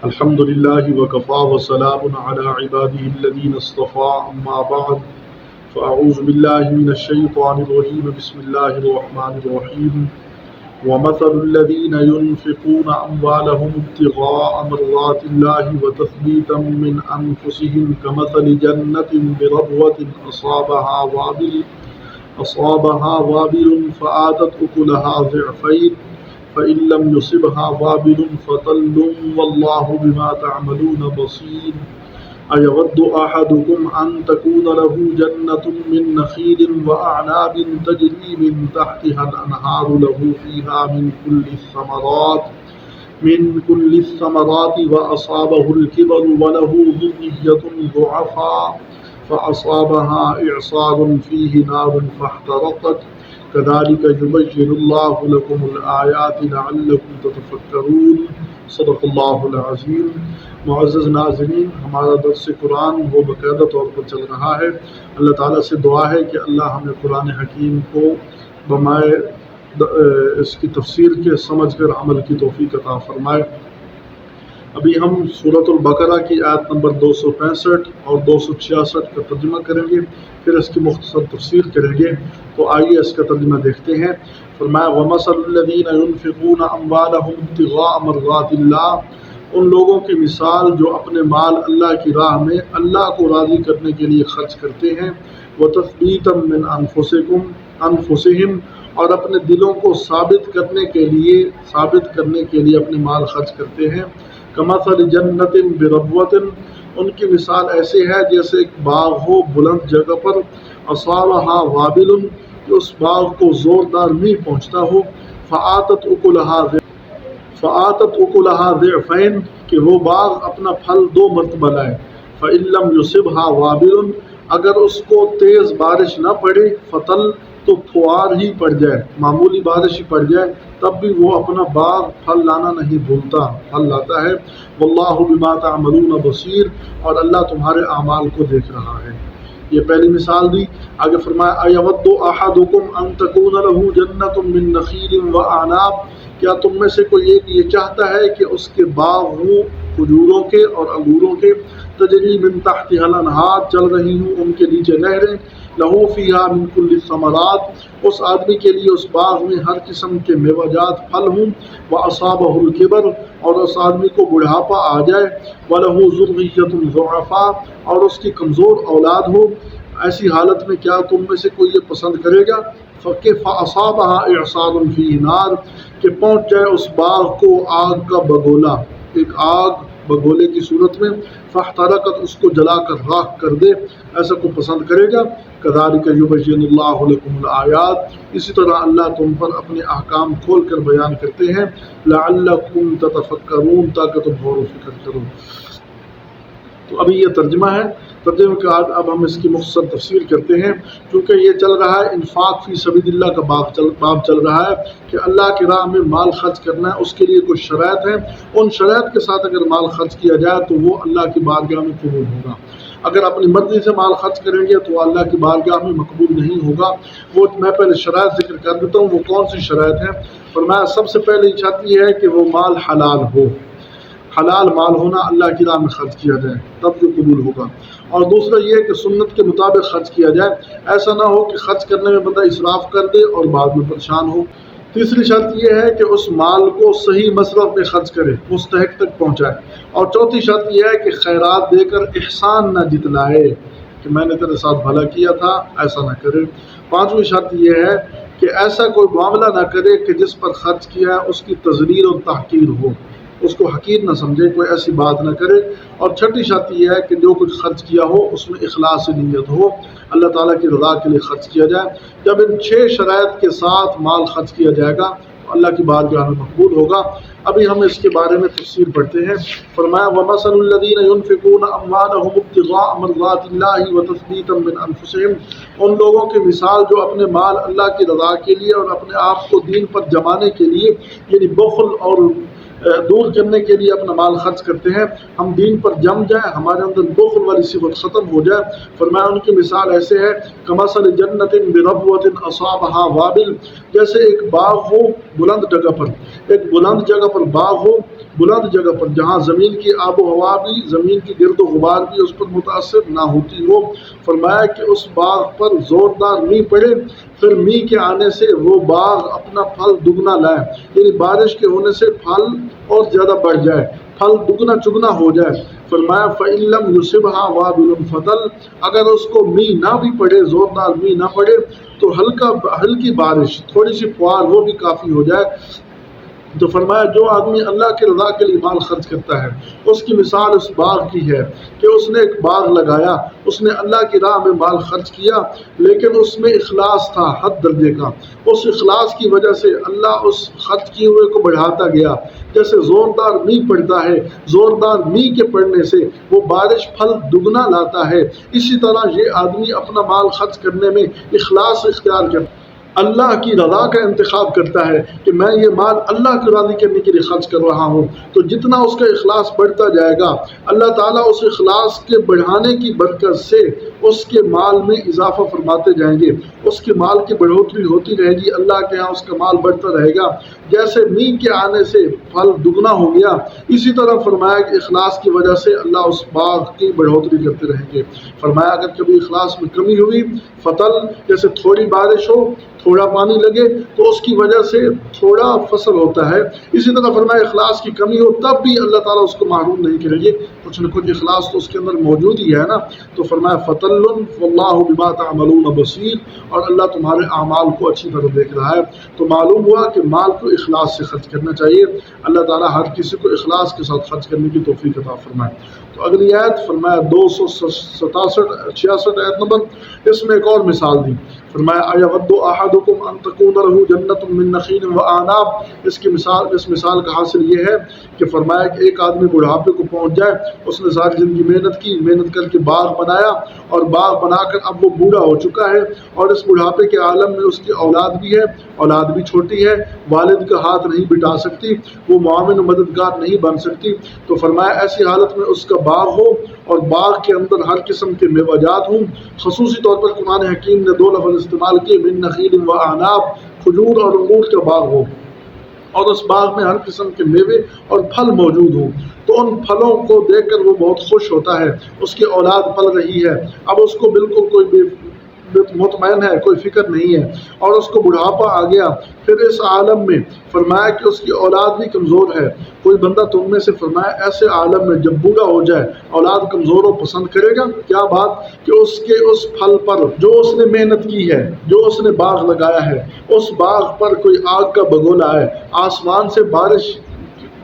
الحمد لله وكفى وسلام على عباده الذين اصطفى أما بعد فأعوذ بالله من الشيطان الرجيم بسم الله الرحمن الرحيم ومثل الذين ينفقون أموالهم ابتغاء مرضات الله وتثبيتا من أنفسهم كمثل جنة بربوة أصابها وابل فآتت أكلها ضعفين فإن لم يصبها وابل فطل والله بما تعملون بصير أيود أحدكم أن تكون له جنة من نخيل وأعناب تجري من تحتها الأنهار له فيها من كل الثمرات وأصابه الكبر وله ذرية ضعفاء فأصابها إعصار فيه نار فاحترقت كذلك يبين الله لكم الآيات لعلكم تتفكرون صدق اللہ العظیم۔ معزز ناظرین، ہمارا درس قرآن وہ باقاعدہ طور پر چل رہا ہے۔ اللہ تعالیٰ سے دعا ہے کہ اللہ ہمیں قرآن حکیم کو بمائے اس کی تفسیر کے سمجھ کر عمل کی توفیق عطا فرمائے۔ ابھی ہم سورۃ البقرہ کی آیت نمبر 265 اور 266 کا ترجمہ کریں گے، پھر اس کی مختصر تفسیر کریں گے۔ تو آئیے اس کا ترجمہ دیکھتے ہیں۔ فرمایا وَمَثَلُ الَّذِينَ يُنْفِقُونَ أَمْوَالَهُمْ ابْتِغَاءَ مَرْضَاتِ اللَّهِ، ان لوگوں کی مثال جو اپنے مال اللہ کی راہ میں اللہ کو راضی کرنے کے لیے خرچ کرتے ہیں، وَتَثْبِيتًا مِّنْ أَنفُسِهِمْ، اور اپنے دلوں کو ثابت کرنے کے لیے اپنے مال خرچ کرتے ہیں۔ کمثل جنت بربوۃ، ان کی مثال ایسے ہے جیسے ایک باغ ہو بلند جگہ پر، اصابہا وابل، کہ اس باغ کو زوردار میہ پہنچتا ہو، فآتت اکلہا ضعفین، کہ وہ باغ اپنا پھل 2 مرتبہ لائے۔ فإن لم يصبها وابل، اگر اس کو تیز بارش نہ پڑے، فطل، تو پھوار ہی پڑ جائے، معمولی بارش ہی پڑ جائے، تب بھی وہ اپنا باغ پھل لانا نہیں بھولتا، پھل لاتا ہے۔ واللہ بما تعملون بصیر، اور اللہ تمہارے اعمال کو دیکھ رہا ہے۔ یہ پہلی مثال دی۔ آگے فرمایا ایود احدکم ان تکون له جنۃ من نخیل واعناب، کیا تم میں سے کوئی ایک یہ چاہتا ہے کہ اس کے باغ ہوں کھجوروں کے اور انگوروں کے، تجری من تحتها الانہار، چل رہی ہوں ان کے نیچے نہریں، لہو فیہا من کل الثمرات، اس آدمی کے لیے اس باغ میں ہر قسم کے میوہ جات پھل ہوں، واصابہ الکبر، اور اس آدمی کو بڑھاپا آ جائے، ولہ ذریۃ ضعفاء، اور اس کی کمزور اولاد ہو، ایسی حالت میں کیا تم میں سے کوئی یہ پسند کرے گا فَأَصَابَهَا إِعْصَارٌ فِيهِ نَارٌ، کہ پہنچ جائے اس باغ کو آگ کا بگولا، ایک آگ بگولے کی صورت میں، فاحترقت، اس کو جلا کر راکھ کر دے، ایسا کو پسند کرے گا۔ کذالک یبین اللہ لکم الآیات، اسی طرح اللہ تم پر اپنے احکام کھول کر بیان کرتے ہیں، لعلکم تتفکرون، تاکہ تم غور و فکر کرو۔ تو ابھی یہ ترجمہ ہے، ترجمے کے بعد اب ہم اس کی مختصر تفسیر کرتے ہیں۔ کیونکہ یہ چل رہا ہے انفاق فی سبیل اللہ کا باب چل رہا ہے کہ اللہ کی راہ میں مال خرچ کرنا ہے، اس کے لیے کچھ شرائط ہیں، ان شرائط کے ساتھ اگر مال خرچ کیا جائے تو وہ اللہ کی بارگاہ میں قبول ہوگا۔ اگر اپنی مرضی سے مال خرچ کریں گے تو اللہ کی بارگاہ میں مقبول نہیں ہوگا۔ وہ میں پہلے شرائط ذکر کر دیتا ہوں، وہ کون سی شرائط ہیں۔ فرمایا سب سے پہلے شرط یہ ہے کہ وہ مال حلال ہو، حلال مال ہونا، اللہ کی راہ میں خرچ کیا جائے تب جو قبول ہوگا۔ اور دوسرا یہ کہ سنت کے مطابق خرچ کیا جائے، ایسا نہ ہو کہ خرچ کرنے میں بندہ اسراف کر دے اور بعد میں پریشان ہو۔ تیسری شرط یہ ہے کہ اس مال کو صحیح مصرف میں خرچ کرے، مستحق تک پہنچائے۔ اور چوتھی شرط یہ ہے کہ خیرات دے کر احسان نہ جتلائے، کہ میں نے تیرے ساتھ بھلا کیا تھا، ایسا نہ کرے۔ پانچویں شرط یہ ہے کہ ایسا کوئی معاملہ نہ کرے کہ جس پر خرچ کیا ہے اس کی تذلیل اور تحقیر ہو، اس کو حقیر نہ سمجھے، کوئی ایسی بات نہ کرے۔ اور چھٹی شرط یہ ہے کہ جو کچھ خرچ کیا ہو اس میں اخلاص نیت ہو، اللہ تعالیٰ کی رضا کے لیے خرچ کیا جائے۔ جب ان 6 شرائط کے ساتھ مال خرچ کیا جائے گا تو اللہ کی بارگاہ میں مقبول ہوگا۔ ابھی ہم اس کے بارے میں تفسیر پڑھتے ہیں۔ فرمایا وَمَثَلُ الَّذِينَ يُنْفِقُونَ أَمْوَالَهُمُ ابْتِغَاءَ مَرْضَاتِ اللَّهِ وَتَثْبِيتًا مِّنْ أَنفُسِهِمْ، ان لوگوں کی مثال جو اپنے مال اللہ کی رضا کے لیے اور اپنے آپ کو دین پر جمانے کے لیے، یعنی بخل اور دور کرنے کے لیے اپنا مال خرچ کرتے ہیں، ہم دین پر جم جائیں، ہمارے اندر بخل والی صفت ختم ہو جائے۔ فرمایا ان کی مثال ایسے ہے کمثل جنت بربوۃ اصابها وابل، جیسے ایک باغ ہو بلند جگہ پر، ایک بلند جگہ پر باغ ہو، بلند جگہ پر جہاں زمین کی آب و ہوا بھی، زمین کی گرد و غبار بھی اس پر متاثر نہ ہوتی ہو۔ فرمایا کہ اس باغ پر زوردار میںہ پڑے، پھر میںہ کے آنے سے وہ باغ اپنا پھل دگنا لائے، یعنی بارش کے ہونے سے پھل اور زیادہ بڑھ جائے، پھل دگنا چگنا ہو جائے۔ فرمایا فَإِن لَّمْ يُصِبْهَا وَابِلٌ فَطَلٌ، اگر اس کو میںہ نہ بھی پڑے، زوردار میںہ نہ پڑے تو ہلکی بارش، تھوڑی سی فوار، وہ بھی کافی ہو جائے۔ تو فرمایا جو آدمی اللہ کی رضا کے لیے مال خرچ کرتا ہے اس کی مثال اس باغ کی ہے کہ اس نے ایک باغ لگایا، اس نے اللہ کی راہ میں مال خرچ کیا، لیکن اس میں اخلاص تھا حد درجے کا، اس اخلاص کی وجہ سے اللہ اس خرچ کیے ہوئے کو بڑھاتا گیا۔ جیسے زوردار میںہ پڑتا ہے، زوردار میںہ کے پڑنے سے وہ بارش پھل دگنا لاتا ہے، اسی طرح یہ آدمی اپنا مال خرچ کرنے میں اخلاص اختیار کرتا ہے، اللہ کی رضا کا انتخاب کرتا ہے کہ میں یہ مال اللہ کو راضی کرنے کے لیے خرچ کر رہا ہوں، تو جتنا اس کا اخلاص بڑھتا جائے گا اللہ تعالیٰ اس اخلاص کے بڑھانے کی برکت سے اس کے مال میں اضافہ فرماتے جائیں گے، اس کے مال کی بڑھوتری ہوتی رہے گی، اللہ کے ہاں اس کا مال بڑھتا رہے گا۔ جیسے میںہ کے آنے سے پھل دگنا ہو گیا، اسی طرح فرمایا کہ اخلاص کی وجہ سے اللہ اس باغ کی بڑھوتری کرتے رہیں گے۔ فرمایا اگر کبھی اخلاص میں کمی ہوئی، فطل، جیسے تھوڑی بارش ہو، تھوڑا پانی لگے تو اس کی وجہ سے تھوڑا فصل ہوتا ہے، اسی طرح فرمایا اخلاص کی کمی ہو تب بھی اللہ تعالیٰ اس کو محروم نہیں کریں گے، کچھ نہ کچھ اخلاص تو اس کے اندر موجود ہی ہے نا۔ تو فرمایا فطل واللہ بما تعملون بصیر، اور اللہ تمہارے اعمال کو اچھی طرح دیکھ رہا ہے۔ تو معلوم ہوا کہ مال کو اخلاص سے خرچ کرنا چاہیے، اللہ تعالیٰ ہر کسی کو اخلاص کے ساتھ خرچ کرنے کی توفیق عطا فرمائے۔ تو اگلی آیت فرمایا 267-66 آیت نمبر، اس میں ایک اور مثال دی۔ فرمایا اَیَوَدُّ أَحَدُكُمْ أَن تَكُونَ لَهُ جَنَّةٌ مِّن نَخِيلٍ وَأَعْنَابٍ، اس مثال کا حاصل یہ ہے کہ فرمایا کہ ایک آدمی بڑھاپے کو پہنچ جائے، اس نے ساری زندگی محنت کی، محنت کر کے باغ بنایا، اور باغ بنا کر اب وہ بوڑھا ہو چکا ہے، اور اس بڑھاپے کے عالم میں اس کی اولاد بھی ہے، اولاد بھی چھوٹی ہے، والد کا ہاتھ نہیں بٹا سکتی، وہ معاون و مددگار نہیں بن سکتی۔ تو فرمایا ایسی حالت میں اس کا باغ ہو اور باغ کے اندر ہر قسم کے میوہ جات ہوں، خصوصی طور پر قرآن حکیم نے 2 لفظ استعمال کیے، من نخیل و اعناب، کھجور اور انگور کا باغ ہو، اور اس باغ میں ہر قسم کے میوے اور پھل موجود ہوں، تو ان پھلوں کو دیکھ کر وہ بہت خوش ہوتا ہے، اس کی اولاد پل رہی ہے، اب اس کو بالکل کوئی مطمئن ہے، کوئی فکر نہیں ہے، اور اس کو بڑھاپا آ گیا۔ پھر اس عالم میں فرمایا کہ اس کی اولاد بھی کمزور ہے۔ کوئی بندہ تم میں سے فرمایا ایسے عالم میں جب بوڑھا ہو جائے اولاد کمزور ہو پسند کرے گا؟ کیا بات کہ اس کے اس پھل پر جو اس نے محنت کی ہے، جو اس نے باغ لگایا ہے، اس باغ پر کوئی آگ کا بگولا ہے، آسمان سے بارش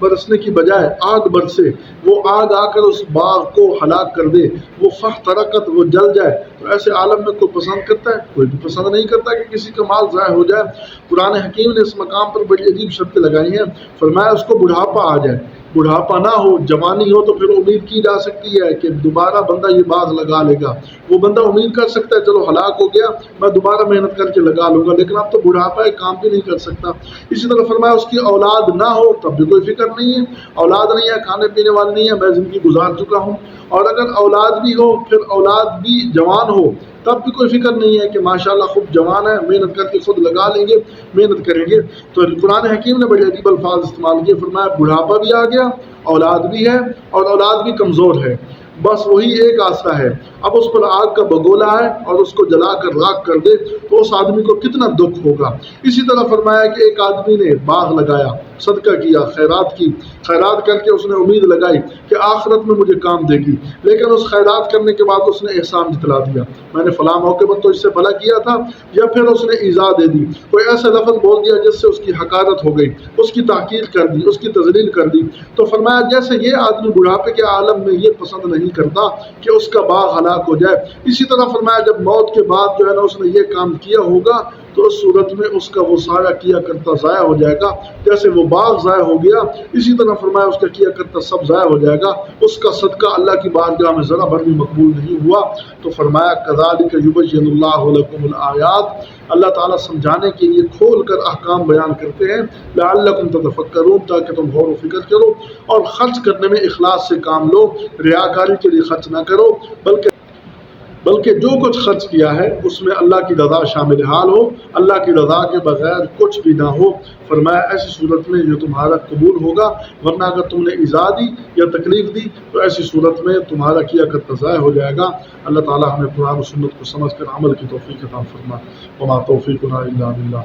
برسنے کی بجائے آگ برسے، وہ آگ آ کر اس باغ کو ہلاک کر دے، وہ فاحترقت، وہ جل جائے، تو ایسے عالم میں کوئی پسند کرتا ہے؟ کوئی بھی پسند نہیں کرتا کہ کسی کا مال ضائع ہو جائے۔ قرآن حکیم نے اس مقام پر بڑی عجیب شرطیں لگائی ہیں، فرمایا اس کو بڑھاپا آ جائے، بڑھاپا نہ ہو، جوانی ہو، تو پھر امید کی جا سکتی ہے کہ دوبارہ بندہ یہ باغ لگا لے گا، وہ بندہ امید کر سکتا ہے چلو ہلاک ہو گیا میں دوبارہ محنت کر کے لگا لوں گا، لیکن اب تو بڑھاپا ہے، کام بھی نہیں کر سکتا۔ اسی طرح فرمایا اس کی اولاد نہ ہو تب بھی کوئی فکر نہیں ہے، اولاد نہیں ہے، کھانے پینے والی نہیں ہے، میں زندگی گزار چکا ہوں، اور اگر اولاد بھی ہو، پھر اولاد بھی جوان ہو، تب بھی کوئی فکر نہیں ہے کہ ماشاءاللہ خوب جوان ہے، محنت کر کے خود لگا لیں گے، محنت کریں گے۔ تو قرآن حکیم نے بڑے عجیب الفاظ استعمال کیے، فرمایا بڑھاپا بھی آ گیا، اولاد بھی ہے، اور اولاد بھی کمزور ہے، بس وہی ایک آسرا ہے، اب اس پر آگ کا بگولا ہے اور اس کو جلا کر راکھ کر دے تو اس آدمی کو کتنا دکھ ہوگا۔ اسی طرح فرمایا کہ ایک آدمی نے باغ لگایا، صدقہ کیا، خیرات کی، خیرات کر کے اس نے امید لگائی کہ آخرت میں مجھے کام دے گی، لیکن اس خیرات کرنے کے بعد اس نے احسان جتلا دیا، میں نے فلاں موقع پر تو اس سے بھلا کیا تھا، یا پھر اس نے ایذا دے دی، کوئی ایسا لفظ بول دیا جس سے اس کی حقارت ہو گئی، اس کی تحقیر کر دی، اس کی تذلیل کر دی۔ تو فرمایا جیسے یہ آدمی بڑھاپے کے عالم میں یہ پسند نہیں کرتا کہ اس کا باغ ہلاک ہو جائے، اسی طرح فرمایا جب موت کے بعد جو ہے نا اس نے یہ کام کیا ہوگا تو اس صورت میں اس کا وہ سارا کیا کرتا ضائع ہو جائے گا، جیسے وہ باغ ضائع ہو گیا، اسی طرح فرمایا اس کا کیا کرتا سب ضائع ہو جائے گا، اس کا صدقہ اللہ کی بارگاہ میں ذرا بھر بھی مقبول نہیں ہوا۔ تو فرمایا کذالک یبین اللہ لکم الآیات، اللہ تعالیٰ سمجھانے کے لیے کھول کر احکام بیان کرتے ہیں، لعلکم تتفکرون، تاکہ تم غور و فکر کرو اور خرچ کرنے میں اخلاص سے کام لو، ریاکاری کے لیے خرچ نہ کرو، بلکہ جو کچھ خرچ کیا ہے اس میں اللہ کی رضا شامل حال ہو، اللہ کی رضا کے بغیر کچھ بھی نہ ہو۔ فرمایا ایسی صورت میں یہ تمہارا قبول ہوگا، ورنہ اگر تم نے ایذا دی یا تکلیف دی تو ایسی صورت میں تمہارا کیا کرتا ضائع ہو جائے گا۔ اللہ تعالی ہمیں قرآن و سنت کو سمجھ کر عمل کی توفیق عطا فرما۔ وما توفیقنا الا باللہ۔